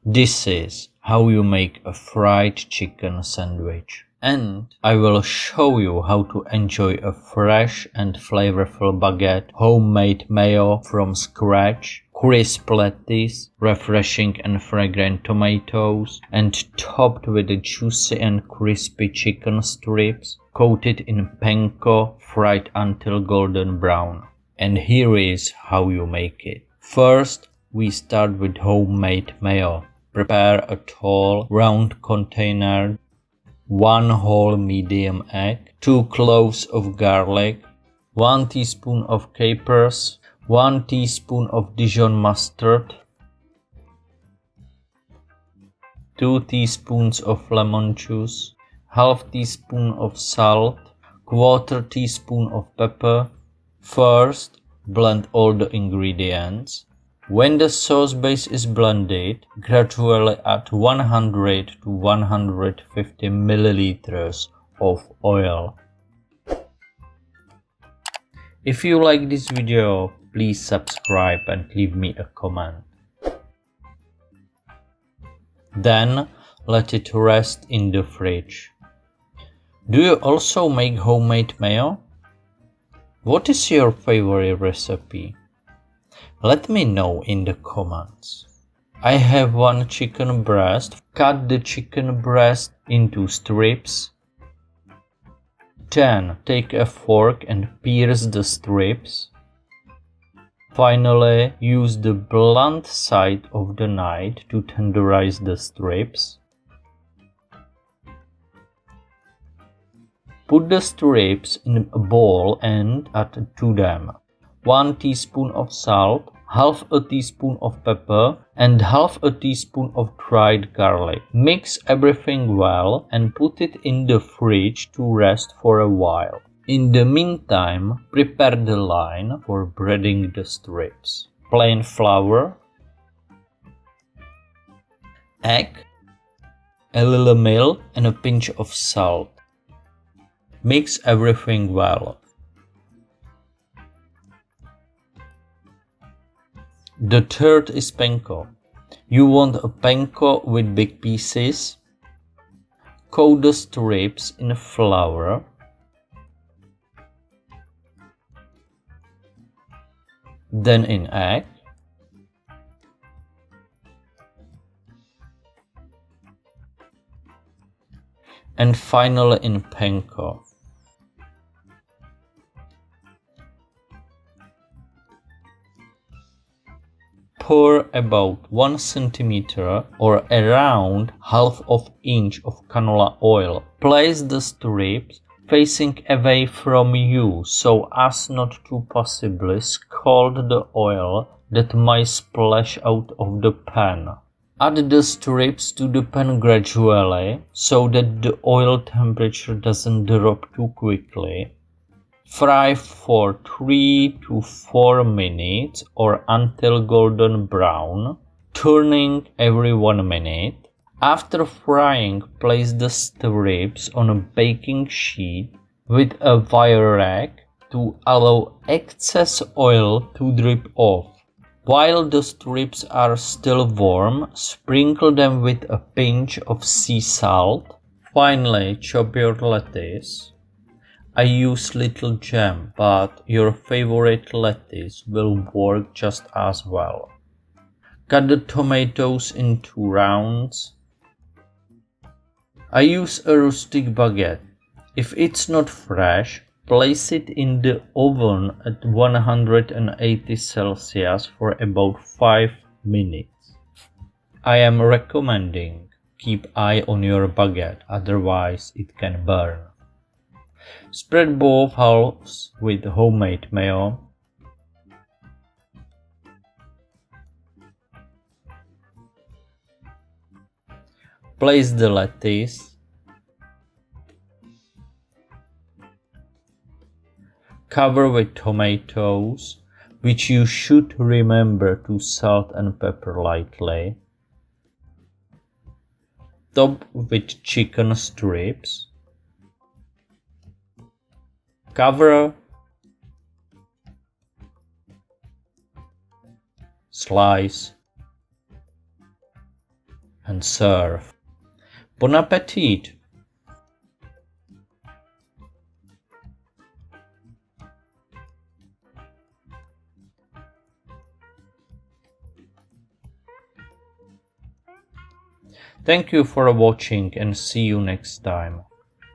This is how you make a fried chicken sandwich. And I will show you how to enjoy a fresh and flavorful baguette, homemade mayo from scratch, crisp lettuce, refreshing and fragrant tomatoes, and topped with the juicy and crispy chicken strips, coated in panko, fried until golden brown. And here is how you make it. First, we start with homemade mayo. Prepare a tall, round container, 1 whole medium egg, 2 cloves of garlic, 1 teaspoon of capers, 1 teaspoon of Dijon mustard, 2 teaspoons of lemon juice, half teaspoon of salt, quarter teaspoon of pepper. First, blend all the ingredients. When the sauce base is blended, gradually add 100 to 150 milliliters of oil. If you like this video, please subscribe and leave me a comment. Then let it rest in the fridge. Do you also make homemade mayo? What is your favorite recipe? Let me know in the comments. I have 1 chicken breast. Cut the chicken breast into strips. Then take a fork and pierce the strips. Finally, use the blunt side of the knife to tenderize the strips. Put the strips in a bowl and add to them 1 teaspoon of salt, half a teaspoon of pepper, and half a teaspoon of dried garlic. Mix everything well and put it in the fridge to rest for a while. In the meantime, prepare the line for breading the strips. Plain flour, egg, a little milk, and a pinch of salt. Mix everything well. The third is panko. You want a panko with big pieces. Coat the strips in flour. Then in egg. And finally in panko. Pour about 1 centimeter or around half of inch of canola oil. Place the strips facing away from you so as not to possibly scald the oil that might splash out of the pan. Add the strips to the pan gradually so that the oil temperature doesn't drop too quickly. Fry for 3 to 4 minutes or until golden brown, turning every 1 minute. After frying, place the strips on a baking sheet with a wire rack to allow excess oil to drip off. While the strips are still warm, sprinkle them with a pinch of sea salt. Finally, chop your lettuce. I use little jam, but your favorite lettuce will work just as well. Cut the tomatoes into rounds. I use a rustic baguette. If it's not fresh, place it in the oven at 180 Celsius for about 5 minutes. I am recommending keep eye on your baguette, otherwise it can burn. Spread both halves with homemade mayo. Place the lettuce. Cover with tomatoes, which you should remember to salt and pepper lightly. Top with chicken strips. Cover. Slice. and serve. Bon appetit! Thank you for watching and see you next time.